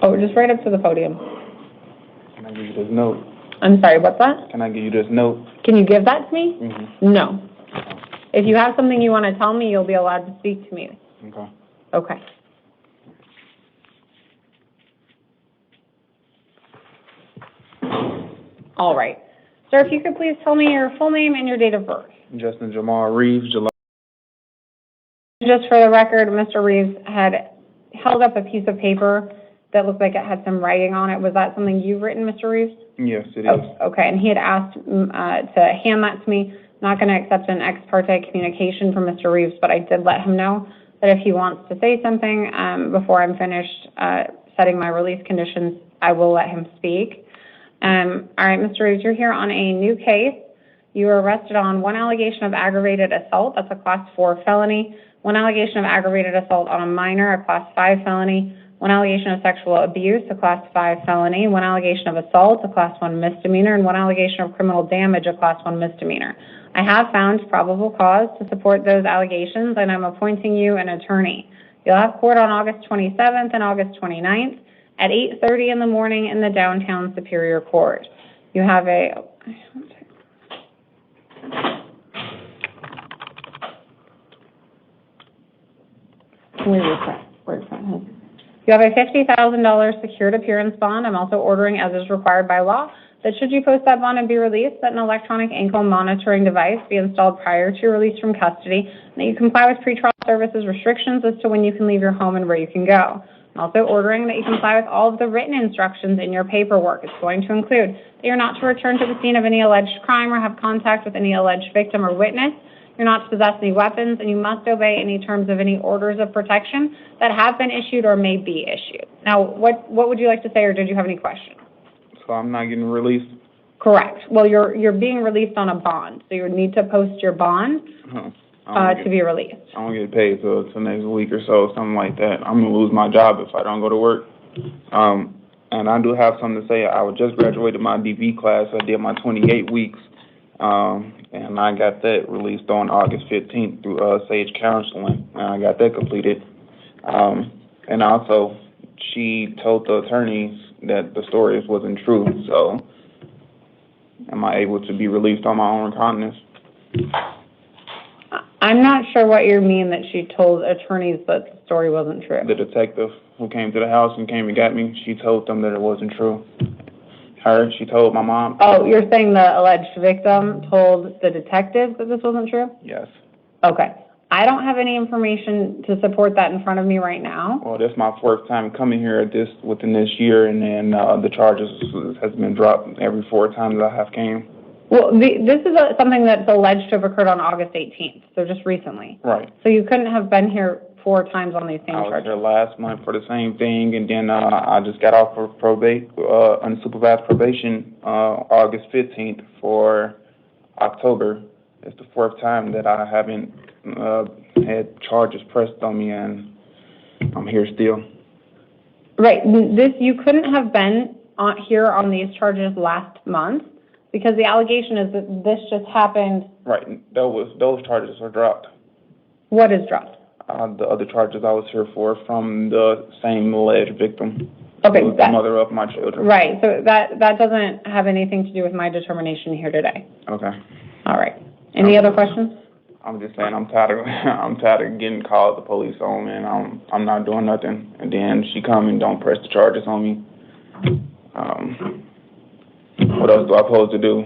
Oh, just right up to the podium. Can I give you this note? I'm sorry, what's that? Can I give you this note? Can you give that to me? Mm-hmm. No. If you have something you want to tell me, you'll be allowed to speak to me. Okay. Okay. All right. Sir, if you could please tell me your full name and your date of birth. Justin Jamal Reeves, July. Just for the record, Mr. Reeves had held up a piece of paper that looked like it had some writing on it. Was that something you've written, Mr. Reeves? Yes, it is. Oh, okay, and he had asked to hand that to me. I'm not going to accept an ex parte communication from Mr. Reeves, but I did let him know that if he wants to say something before I'm finished setting my release conditions, I will let him speak. All right, Mr. Reeves, you're here on a new case. You were arrested on one allegation of aggravated assault. That's a Class 4 felony. One allegation of aggravated assault on a minor, a Class 5 felony. One allegation of sexual abuse, a Class 5 felony. One allegation of assault, a Class 1 misdemeanor. And one allegation of criminal damage, a Class 1 misdemeanor. I have found probable cause to support those allegations, and I'm appointing you an attorney. You'll have court on August 27th and August 29th at 8:30 in the morning in the downtown Superior Court. You have a... You have a $50,000 secured appearance bond. I'm also ordering, as is required by law, that should you post that bond and be released, that an electronic ankle monitoring device be installed prior to your release from custody, and that you comply with pretrial services restrictions as to when you can leave your home and where you can go. I'm also ordering that you comply with all of the written instructions in your paperwork. It's going to include that you're not to return to the scene of any alleged crime or have contact with any alleged victim or witness. You're not to possess any weapons, and you must obey any terms of any orders of protection that have been issued or may be issued. Now, what would you like to say, or did you have any questions? So I'm not getting released? Correct. Well, you're being released on a bond, so you need to post your bond to be released. I don't get paid till next week or so, something like that. I'm going to lose my job if I don't go to work. And I do have something to say. I just graduated my DV class. I did my 28 weeks. And I got that released on August 15th through Sage Counseling, and I got that completed. And also, she told the attorneys that the stories wasn't true, so am I able to be released on my own recognizance? I'm not sure what you mean that she told attorneys that the story wasn't true. The detective who came to the house and came and got me, she told them that it wasn't true. She told my mom. Oh, you're saying the alleged victim told the detective that this wasn't true? Yes. Okay. I don't have any information to support that in front of me right now. Well, this is my fourth time coming here within this year, and then the charges has been dropped every 4 times I have came. Well, this is something that's alleged to have occurred on August 18th, so just recently. Right. So you couldn't have been here 4 times on these same charges. I was here last month for the same thing, and then I just got off for unsupervised probation August 15th for October. It's the 4th time that I haven't had charges pressed on me, and I'm here still. Right. You couldn't have been here on these charges last month because the allegation is that this just happened. Right. Those charges are dropped. What is dropped? The other charges I was here for from the same alleged victim. Okay. The mother of my children. Right. So that doesn't have anything to do with my determination here today. Okay. All right. Any other questions? I'm just saying I'm tired of getting called the police on me, and I'm not doing nothing. And then she come and don't press the charges on me. What else do I supposed to do?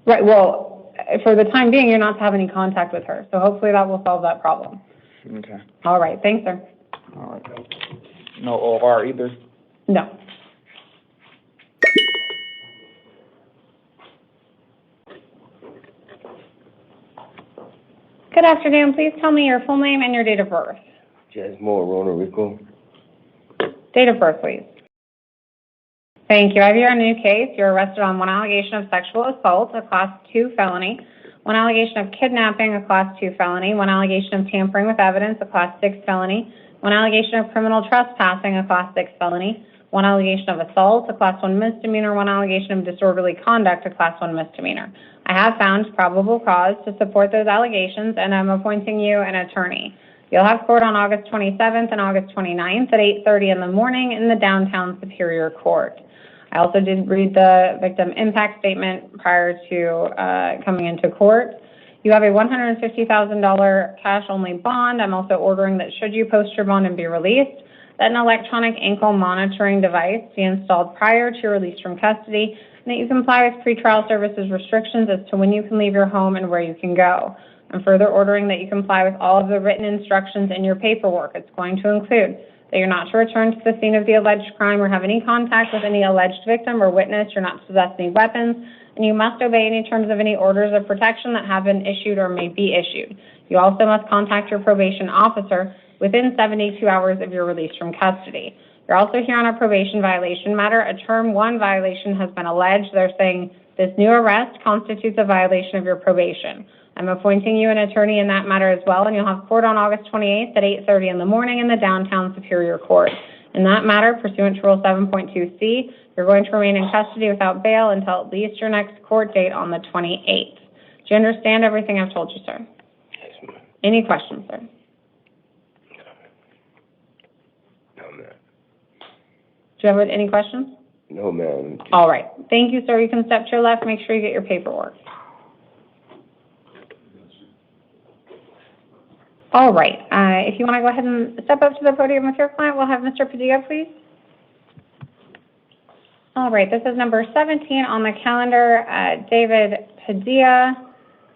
Right. Well, for the time being, you're not to have any contact with her. So hopefully that will solve that problem. Okay. All right. Thanks, sir. All right. No OR either? No. Good afternoon. Please tell me your full name and your date of birth. Jazz Moore, Rona Rico. Date of birth, please. Thank you. I have here a new case. You're arrested on one allegation of sexual assault, a Class 2 felony, one allegation of kidnapping, a Class 2 felony, one allegation of tampering with evidence, a Class 6 felony, one allegation of criminal trespassing, a Class 6 felony, one allegation of assault, a Class 1 misdemeanor, one allegation of disorderly conduct, a Class 1 misdemeanor. I have found probable cause to support those allegations, and I'm appointing you an attorney. You'll have court on August 27th and August 29th at 8:30 in the morning in the downtown Superior Court. I also did read the victim impact statement prior to coming into court. You have a $150,000 cash-only bond. I'm also ordering that should you post your bond and be released, that an electronic ankle monitoring device be installed prior to your release from custody, and that you comply with pretrial services restrictions as to when you can leave your home and where you can go. I'm further ordering that you comply with all of the written instructions in your paperwork. It's going to include that you're not to return to the scene of the alleged crime or have any contact with any alleged victim or witness. You're not to possess any weapons, and you must obey any terms of any orders of protection that have been issued or may be issued. You also must contact your probation officer within 72 hours of your release from custody. You're also here on a probation violation matter. A Term 1 violation has been alleged. They're saying this new arrest constitutes a violation of your probation. I'm appointing you an attorney in that matter as well, and you'll have court on August 28th at 8:30 in the morning in the downtown Superior Court. In that matter, pursuant to Rule 7.2C, you're going to remain in custody without bail until at least your next court date on the 28th. Do you understand everything I've told you, sir? Yes, ma'am. Any questions, sir? No, ma'am. Do you have any questions? No, ma'am. All right. Thank you, sir. You can step to your left. Make sure you get your paperwork. All right. If you want to go ahead and step up to the podium with your client, we'll have Mr. Padilla, please. All right. This is number 17 on the calendar. David Padilla.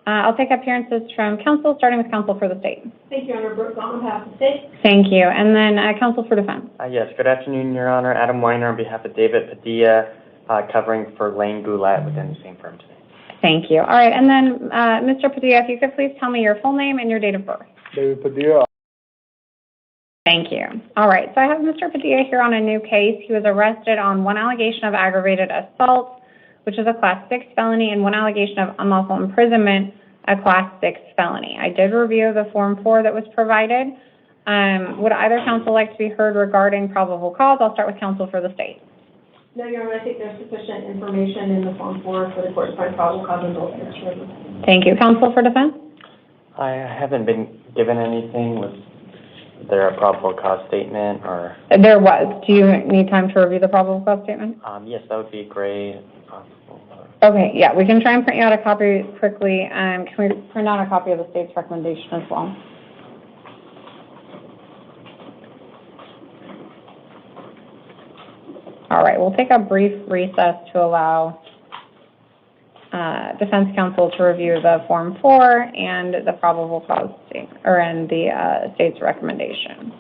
I'll take appearances from counsel, starting with counsel for the state. Thank you, Honor. Brooke on behalf of the state. Thank you. And then counsel for defense. Yes, good afternoon, Your Honor. Adam Weiner on behalf of David Padilla, covering for Lane Goulet within the same firm today. Thank you. All right. And then, Mr. Padilla, if you could please tell me your full name and your date of birth. David Padilla. Thank you. All right. So I have Mr. Padilla here on a new case. He was arrested on one allegation of aggravated assault, which is a Class 6 felony, and one allegation of unlawful imprisonment, a Class 6 felony. I did review the Form 4 that was provided. Would either counsel like to be heard regarding probable cause? I'll start with counsel for the state. No, Your Honor, I think there's sufficient information in the Form 4 for the court to find probable cause in both cases. Thank you. Counsel for defense? I haven't been given anything. Was there a probable cause statement or? There was. Do you need time to review the probable cause statement? Yes, that would be great if possible. Okay, yeah, we can try and print you out a copy quickly. Can we print out a copy of the state's recommendation as well? All right, we'll take a brief recess to allow defense counsel to review the Form 4 and the probable cause statement, or in the state's recommendation.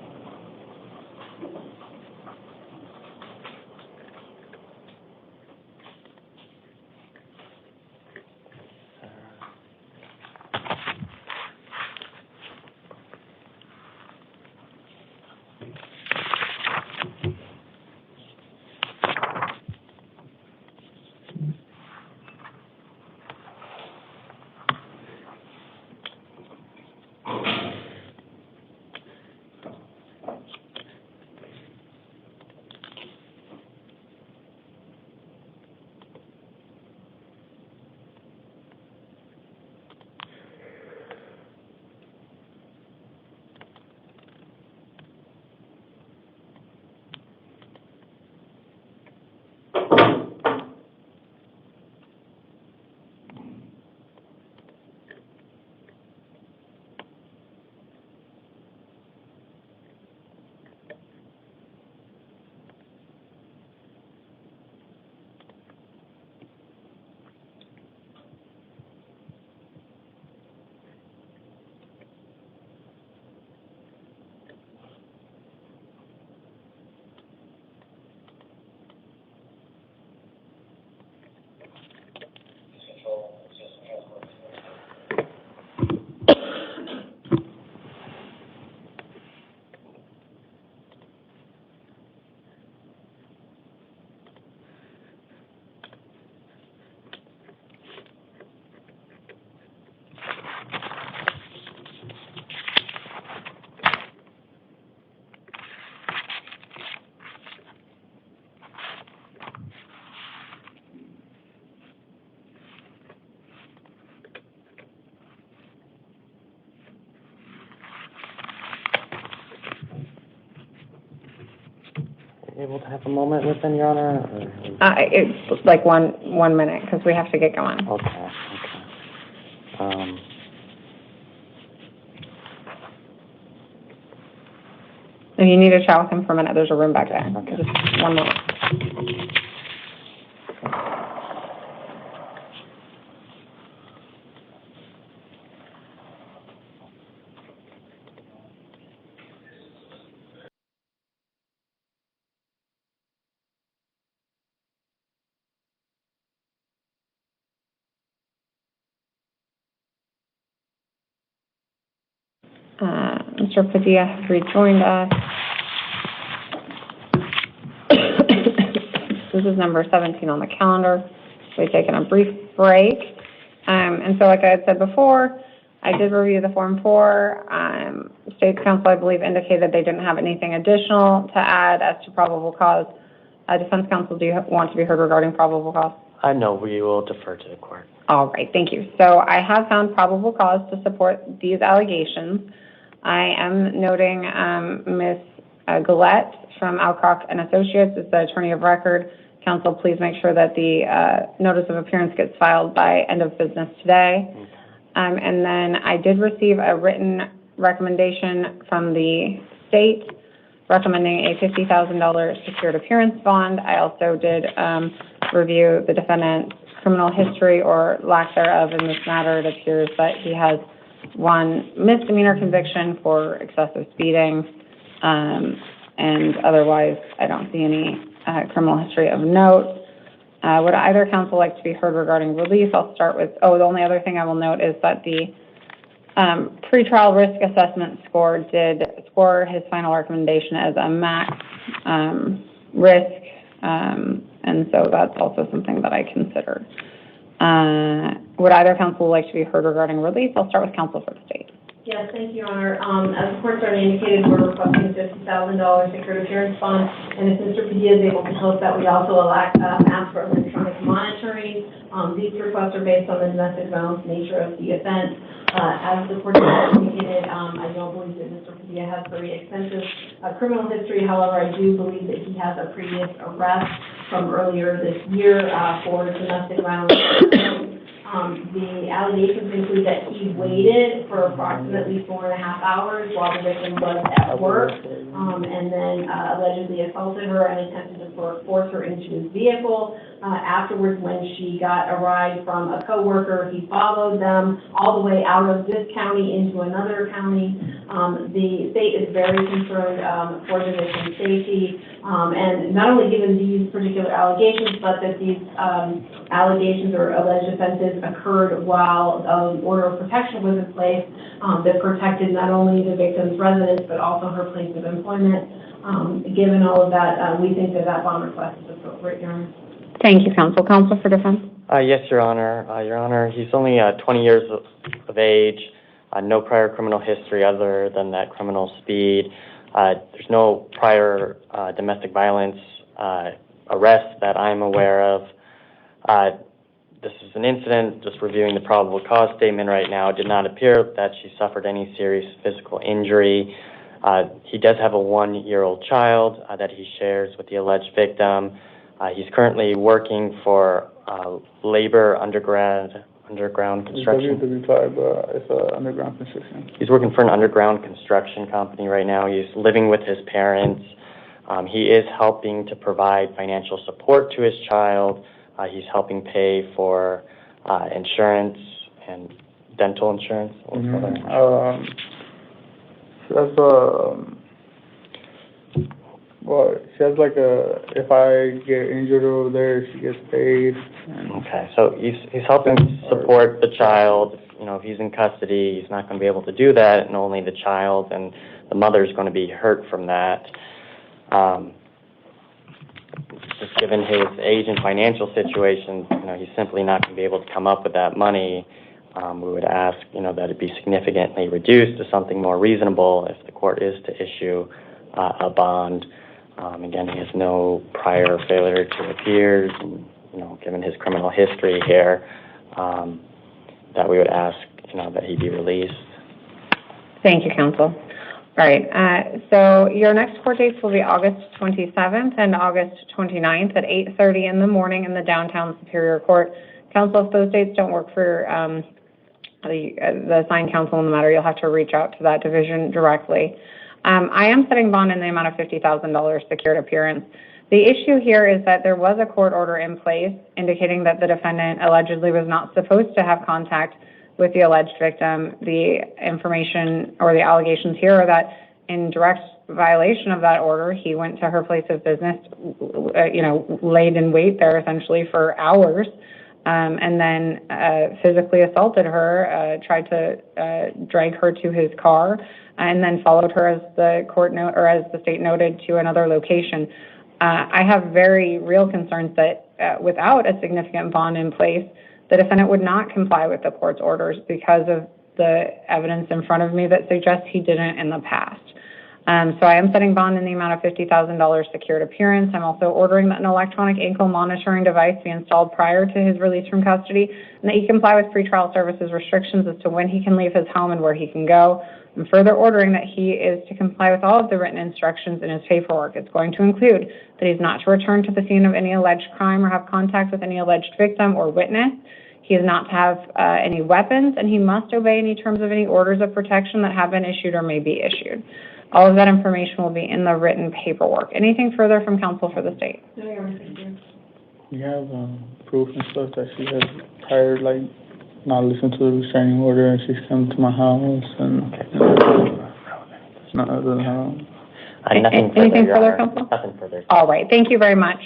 able to have a moment with them, Your Honor? Or? It's like one minute, because we have to get going. Okay. If you need to chat with him for a minute, there's a room back there. Okay. Just 1 minute. Mr. Padilla has rejoined us. This is number 17 on the calendar. We've taken a brief break. And so like I had said before, I did review the Form 4. State's counsel, I believe, indicated they didn't have anything additional to add as to probable cause. Defense counsel, do you want to be heard regarding probable cause? No, we will defer to the court. All right, thank you. So I have found probable cause to support these allegations. I am noting Ms. Gillette from Alcock and Associates is the attorney of record. Counsel, please make sure that the notice of appearance gets filed by end of business today. Okay. And then I did receive a written recommendation from the state recommending a $50,000 secured appearance bond. I also did review the defendant's criminal history or lack thereof in this matter. It appears that he has one misdemeanor conviction for excessive speeding, and otherwise I don't see any criminal history of note. Would either counsel like to be heard regarding release? I'll start with, the only other thing I will note is that the pretrial risk assessment score did score his final recommendation as a max risk, and so that's also something that I considered. Would either counsel like to be heard regarding release? I'll start with counsel for the state. Yes, thank you, Your Honor. As the court already indicated, we're requesting a $50,000 secured appearance bond, and if Mr. Padilla is able to help that, we also ask for electronic monitoring. These requests are based on the domestic violence nature of the offense. As the court has indicated, I don't believe that Mr. Padilla has very extensive criminal history. However, I do believe that he has a previous arrest from earlier this year for domestic violence. The allegations include that he waited for approximately 4.5 hours while the victim was at work, and then allegedly assaulted her and attempted to force her into his vehicle. Afterwards, when she got a ride from a coworker, he followed them all the way out of this county into another county. The state is very concerned for the victim's safety, and not only given these particular allegations, but that these allegations or alleged offenses occurred while order of protection was in place that protected not only the victim's residence but also her place of employment. Given all of that, we think that bond request is appropriate, Your Honor. Thank you, counsel. Counsel for defense. Yes, Your Honor. Your Honor, he's only 20 years of age, no prior criminal history other than that criminal speed. There's no prior domestic violence arrests that I'm aware of. This is an incident, just reviewing the probable cause statement right now. It did not appear that she suffered any serious physical injury. He does have a 1-year-old child that he shares with the alleged victim. He's currently working for labor underground construction. W5, it's underground construction. He's working for an underground construction company right now. He's living with his parents. He is helping to provide financial support to his child. He's helping pay for insurance and dental insurance. She has like if I get injured over there, she gets paid. Okay, so he's helping support the child. You know, if he's in custody, he's not going to be able to do that, and only the child and the mother is going to be hurt from that. Just given his age and financial situation, you know, he's simply not going to be able to come up with that money. We would ask, you know, that it be significantly reduced to something more reasonable if the court is to issue a bond. Again, he has no prior failure to appear, and, you know, given his criminal history here, that we would ask, you know, that he be released. Thank you, counsel. All right, so your next court dates will be August 27th and August 29th at 8:30 in the morning in the downtown Superior Court. Counsel, if those dates don't work for the assigned counsel in the matter, you'll have to reach out to that division directly. I am setting bond in the amount of $50,000 secured appearance. The issue here is that there was a court order in place indicating that the defendant allegedly was not supposed to have contact with the alleged victim. The information or the allegations here are that in direct violation of that order, he went to her place of business, laid in wait there essentially for hours, and then physically assaulted her, tried to drag her to his car, and then followed her, as the as the state noted, to another location. I have very real concerns that without a significant bond in place, the defendant would not comply with the court's orders because of the evidence in front of me that suggests he didn't in the past. So I am setting bond in the amount of $50,000 secured appearance. I'm also ordering that an electronic ankle monitoring device be installed prior to his release from custody, and that he comply with pretrial services restrictions as to when he can leave his home and where he can go. I'm further ordering that he is to comply with all of the written instructions in his paperwork. It's going to include that he's not to return to the scene of any alleged crime or have contact with any alleged victim or witness. He is not to have any weapons, and he must obey any terms of any orders of protection that have been issued or may be issued. All of that information will be in the written paperwork. Anything further from counsel for the state? No, Your Honor, thank you. You have proof and stuff that she has prior, not listened to the restraining order, and she's come to my house, and it's not other than her. Nothing further, Anything Your further, Honor. counsel? Nothing further. All right, thank you very much.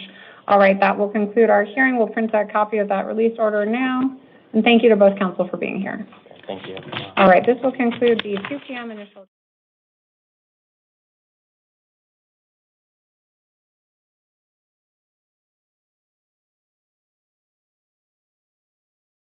All right, that will conclude our hearing. We'll print a copy of that release order now. And thank you to both counsel for being here. Thank you. All right, this will conclude the 2 p.m. initial